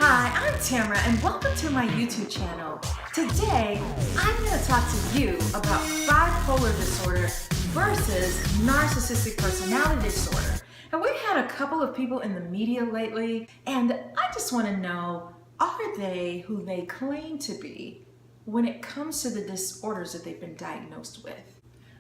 Hi, I'm Tamara and welcome to my YouTube channel. Today, I'm going to talk to you about bipolar disorder versus narcissistic personality disorder. And we've had a couple of people in the media lately, and I just want to know, are they who they claim to be when it comes to the disorders that they've been diagnosed with?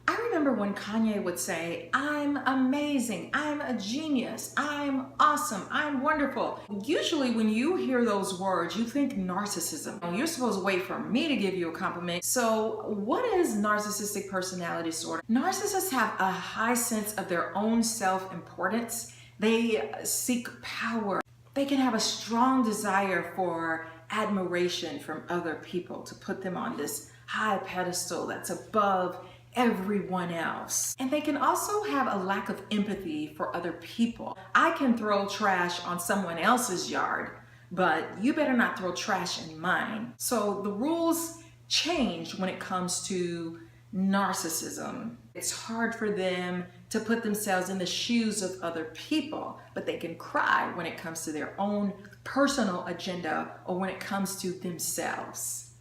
I remember when Kanye would say, I'm amazing, I'm a genius, I'm awesome, I'm wonderful. Usually when you hear those words, you think narcissism. You're supposed to wait for me to give you a compliment. So what is narcissistic personality disorder? Narcissists have a high sense of their own self-importance. They seek power. They can have a strong desire for admiration from other people, to put them on this high pedestal that's above everyone else. And they can also have a lack of empathy for other people. I can throw trash on someone else's yard, but you better not throw trash in mine. So the rules change when it comes to narcissism. It's hard for them to put themselves in the shoes of other people, but they can cry when it comes to their own personal agenda or when it comes to themselves.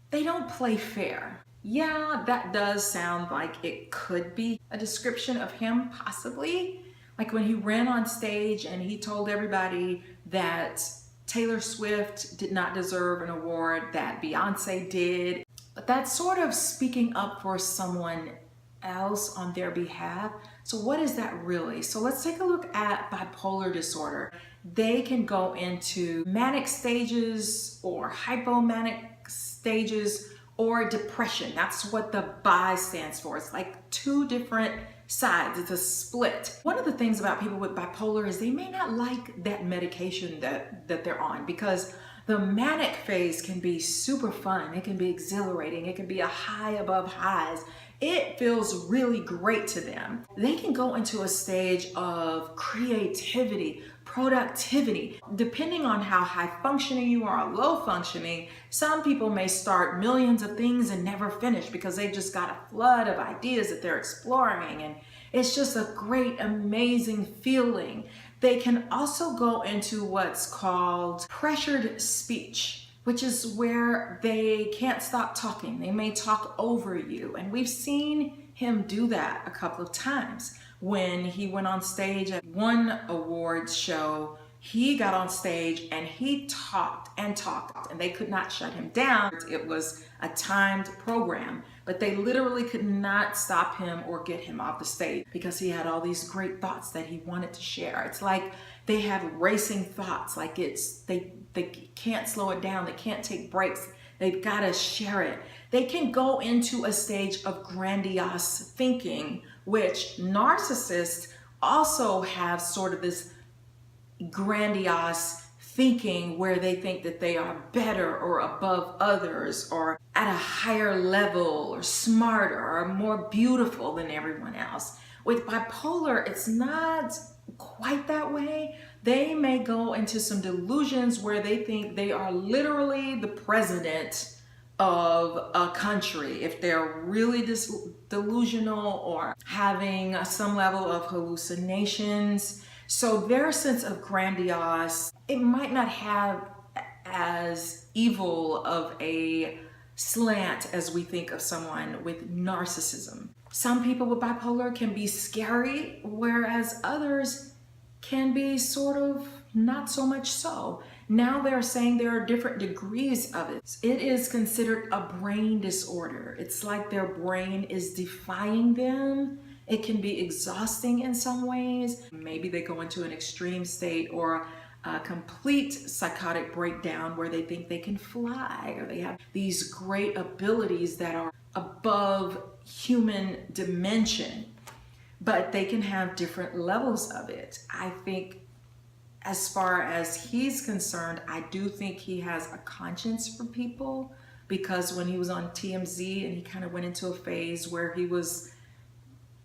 They don't play fair. Yeah, that does sound like it could be a description of him, possibly. Like when he ran on stage and he told everybody that Taylor Swift did not deserve an award, that Beyonce did. But that's sort of speaking up for someone else on their behalf. So what is that really? So let's take a look at bipolar disorder. They can go into manic stages or hypomanic stages or depression. That's what the bi stands for. It's like two different sides. It's a split. One of the things about people with bipolar is they may not like that medication that they're on, because the manic phase can be super fun. It can be exhilarating. It can be a high above highs. It feels really great to them. They can go into a stage of creativity, productivity. Depending on how high functioning you are or low functioning, some people may start millions of things and never finish because they've just got a flood of ideas that they're exploring, and it's just a great, amazing feeling. They can also go into what's called pressured speech, which is where they can't stop talking. They may talk over you, and we've seen him do that a couple of times. When he went on stage at one awards show, he got on stage and he talked and talked, and they could not shut him down. It was a timed program, but they literally could not stop him or get him off the stage because he had all these great thoughts that he wanted to share. It's like they have racing thoughts, like they can't slow it down, they can't take breaks, they've got to share it. They can go into a stage of grandiose thinking, which narcissists also have sort of this grandiose thinking where they think that they are better or above others or at a higher level or smarter or more beautiful than everyone else. With bipolar, it's not quite that way. They may go into some delusions where they think they are literally the president of a country, if they're really delusional or having some level of hallucinations. So their sense of grandiose, it might not have as evil of a slant as we think of someone with narcissism. Some people with bipolar can be scary, whereas others can be sort of not so much so. Now they're saying there are different degrees of it. It is considered a brain disorder. It's like their brain is defying them. It can be exhausting in some ways. Maybe they go into an extreme state or a complete psychotic breakdown where they think they can fly, or they have these great abilities that are above human dimension. But they can have different levels of it. I think as far as he's concerned, I do think he has a conscience for people, because when he was on TMZ and he kind of went into a phase where he was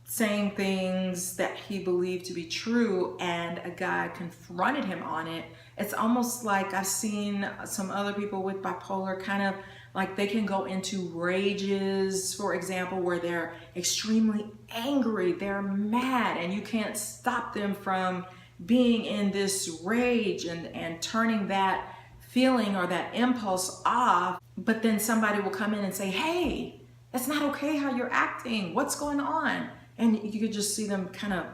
saying things that he believed to be true and a guy confronted him on it, it's almost like I've seen some other people with bipolar kind of like they can go into rages, for example, where they're extremely angry, they're mad, and you can't stop them from being in this rage and turning that feeling or that impulse off, but then somebody will come in and say, hey, that's not okay how you're acting. What's going on? And you could just see them kind of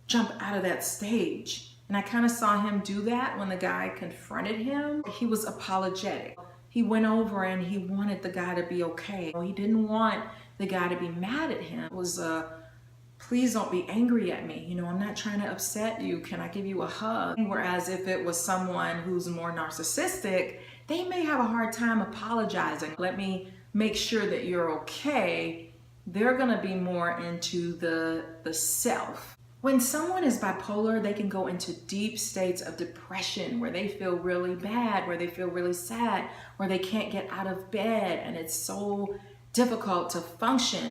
jump out of that stage. And I kind of saw him do that when the guy confronted him. He was apologetic. He went over and he wanted the guy to be okay. He didn't want the guy to be mad at him. It was please don't be angry at me. I'm not trying to upset you. Can I give you a hug? Whereas if it was someone who's more narcissistic, they may have a hard time apologizing. Let me make sure that you're okay. They're gonna be more into the self. When someone is bipolar, they can go into deep states of depression where they feel really bad, where they feel really sad, where they can't get out of bed, and it's so difficult to function.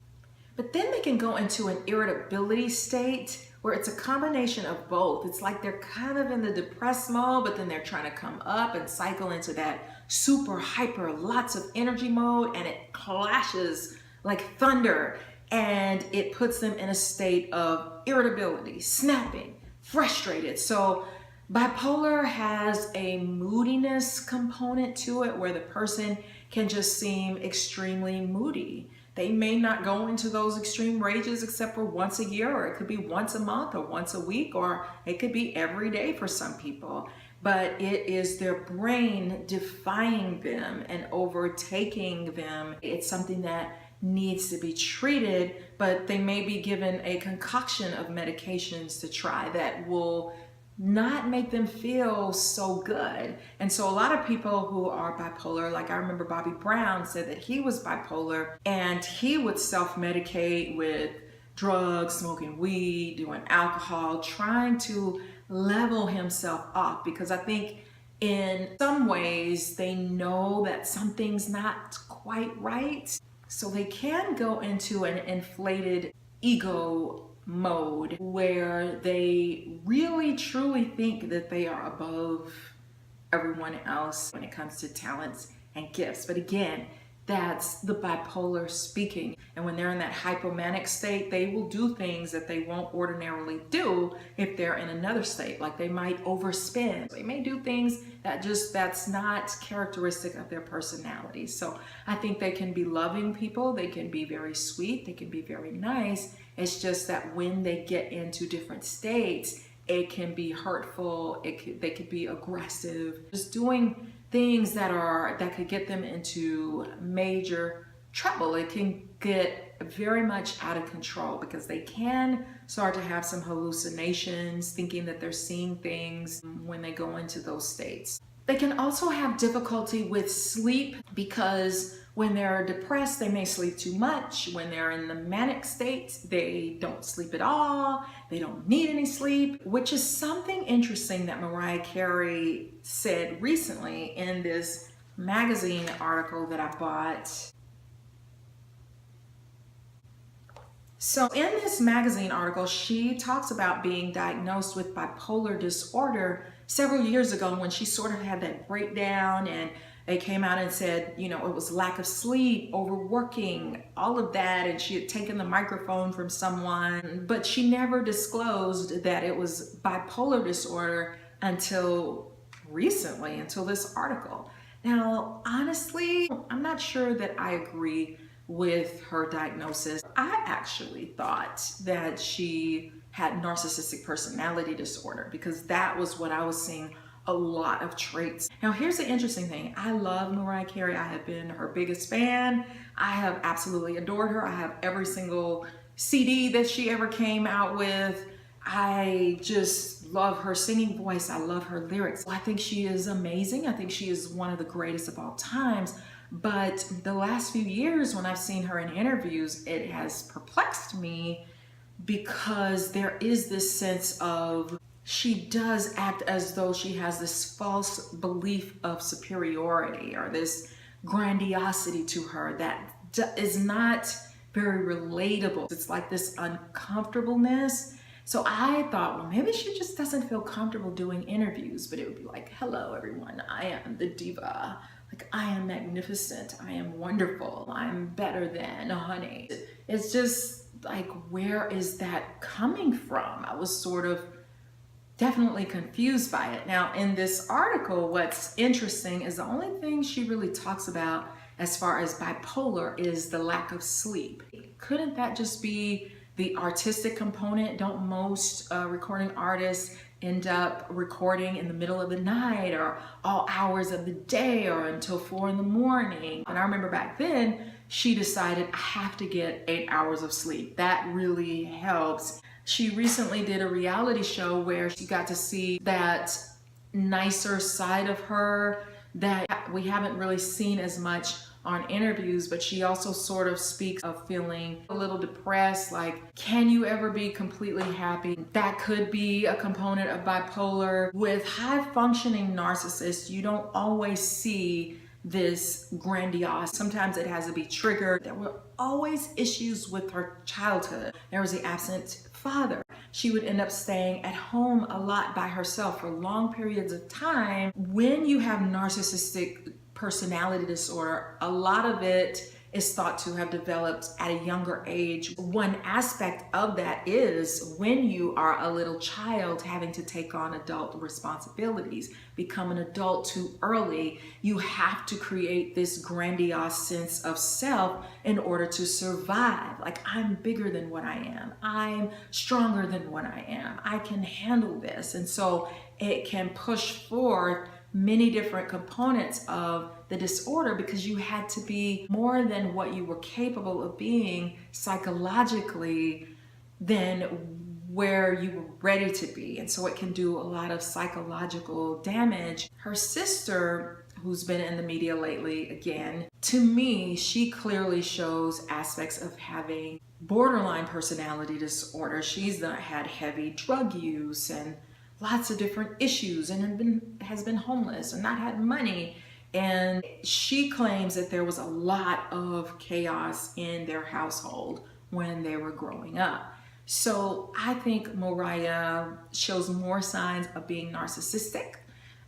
But then they can go into an irritability state where it's a combination of both. It's like they're kind of in the depressed mode, but then they're trying to come up and cycle into that super hyper, lots of energy mode, and it clashes like thunder. And it puts them in a state of irritability, snapping, frustrated. So bipolar has a moodiness component to it where the person can just seem extremely moody. They may not go into those extreme rages except for once a year, or it could be once a month or once a week, or it could be every day for some people. But it is their brain defying them and overtaking them. It's something that needs to be treated, but they may be given a concoction of medications to try that will not make them feel so good. And so a lot of people who are bipolar, like I remember Bobby Brown said that he was bipolar and he would self-medicate with drugs, smoking weed, doing alcohol, trying to level himself off, because I think in some ways they know that something's not quite right. So they can go into an inflated ego mode where they really truly think that they are above everyone else when it comes to talents and gifts. But again, that's the bipolar speaking. And when they're in that hypomanic state, they will do things that they won't ordinarily do if they're in another state. Like they might overspend. They may do things that's not characteristic of their personality. So I think they can be loving people. They can be very sweet. They can be very nice. It's just that when they get into different states, it can be hurtful. They could be aggressive. Just doing things that could get them into major trouble. It can get very much out of control because they can start to have some hallucinations, thinking that they're seeing things when they go into those states. They can also have difficulty with sleep because when they're depressed, they may sleep too much. When they're in the manic state, they don't sleep at all. They don't need any sleep, which is something interesting that Mariah Carey said recently in this magazine article that I bought. So in this magazine article, she talks about being diagnosed with bipolar disorder several years ago when she sort of had that breakdown, and they came out and said, it was lack of sleep, overworking, all of that, and she had taken the microphone from someone, but she never disclosed that it was bipolar disorder until recently, until this article. Now, honestly, I'm not sure that I agree with her diagnosis. I actually thought that she had narcissistic personality disorder because that was what I was seeing a lot of traits. Now, here's the interesting thing. I love Mariah Carey. I have been her biggest fan. I have absolutely adored her. I have every single CD that she ever came out with. I just love her singing voice. I love her lyrics. I think she is amazing. I think she is one of the greatest of all times. But the last few years when I've seen her in interviews, it has perplexed me because there is this sense of she does act as though she has this false belief of superiority or this grandiosity to her that is not very relatable. It's like this uncomfortableness. So I thought, well, maybe she just doesn't feel comfortable doing interviews, but it would be like, hello, everyone. I am the diva. Like, I am magnificent. I am wonderful. I'm better than honey. It's just like, where is that coming from? I was sort of definitely confused by it. Now, in this article, what's interesting is the only thing she really talks about as far as bipolar is the lack of sleep. Couldn't that just be the artistic component? Don't most recording artists end up recording in the middle of the night or all hours of the day or until 4 in the morning? And I remember back then, she decided, I have to get 8 hours of sleep. That really helps. She recently did a reality show where she got to see that nicer side of her that we haven't really seen as much on interviews, but she also sort of speaks of feeling a little depressed, like, can you ever be completely happy? That could be a component of bipolar. With high-functioning narcissists, you don't always see this grandiose. Sometimes it has to be triggered. There were always issues with her childhood. There was the absent father. She would end up staying at home a lot by herself for long periods of time. When you have narcissistic personality disorder, a lot of it is thought to have developed at a younger age. One aspect of that is when you are a little child having to take on adult responsibilities, become an adult too early, you have to create this grandiose sense of self in order to survive. Like, I'm bigger than what I am. I'm stronger than what I am. I can handle this. And so it can push forth many different components of the disorder because you had to be more than what you were capable of being psychologically than where you were ready to be. And so it can do a lot of psychological damage. Her sister, who's been in the media lately again, to me, she clearly shows aspects of having borderline personality disorder. She's had heavy drug use and lots of different issues and has been homeless and not had money. And she claims that there was a lot of chaos in their household when they were growing up. So I think Mariah shows more signs of being narcissistic.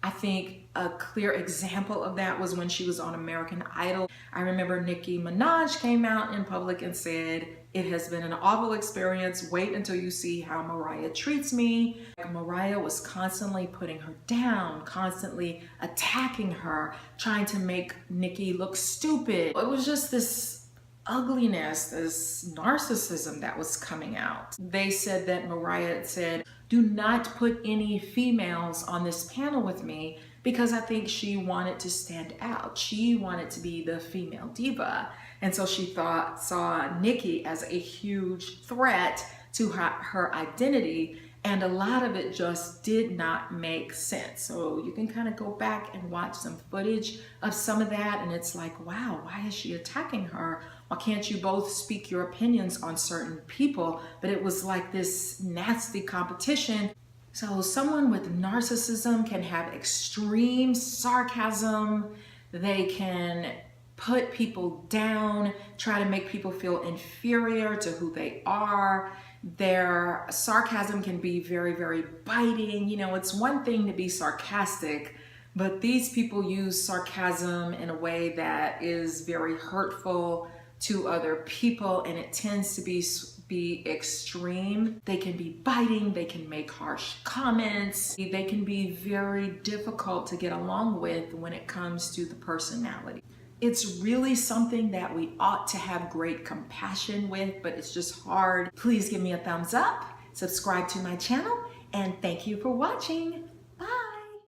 I think a clear example of that was when she was on American Idol. I remember Nicki Minaj came out in public and said, "It has been an awful experience. Wait until you see how Mariah treats me." Mariah was constantly putting her down, constantly attacking her, trying to make Nicki look stupid. It was just this ugliness, this narcissism that was coming out. They said that Mariah said, "Do not put any females on this panel with me," because I think she wanted to stand out. She wanted to be the female diva. And so she saw Nicki as a huge threat to her identity. And a lot of it just did not make sense. So you can kind of go back and watch some footage of some of that. And it's like, wow, why is she attacking her? Why can't you both speak your opinions on certain people? But it was like this nasty competition. So someone with narcissism can have extreme sarcasm. They can put people down, try to make people feel inferior to who they are. Their sarcasm can be very, very biting. You know, it's one thing to be sarcastic, but these people use sarcasm in a way that is very hurtful to other people, and it tends to be extreme. They can be biting, they can make harsh comments, they can be very difficult to get along with when it comes to the personality. It's really something that we ought to have great compassion with, but it's just hard. Please give me a thumbs up, subscribe to my channel, and thank you for watching.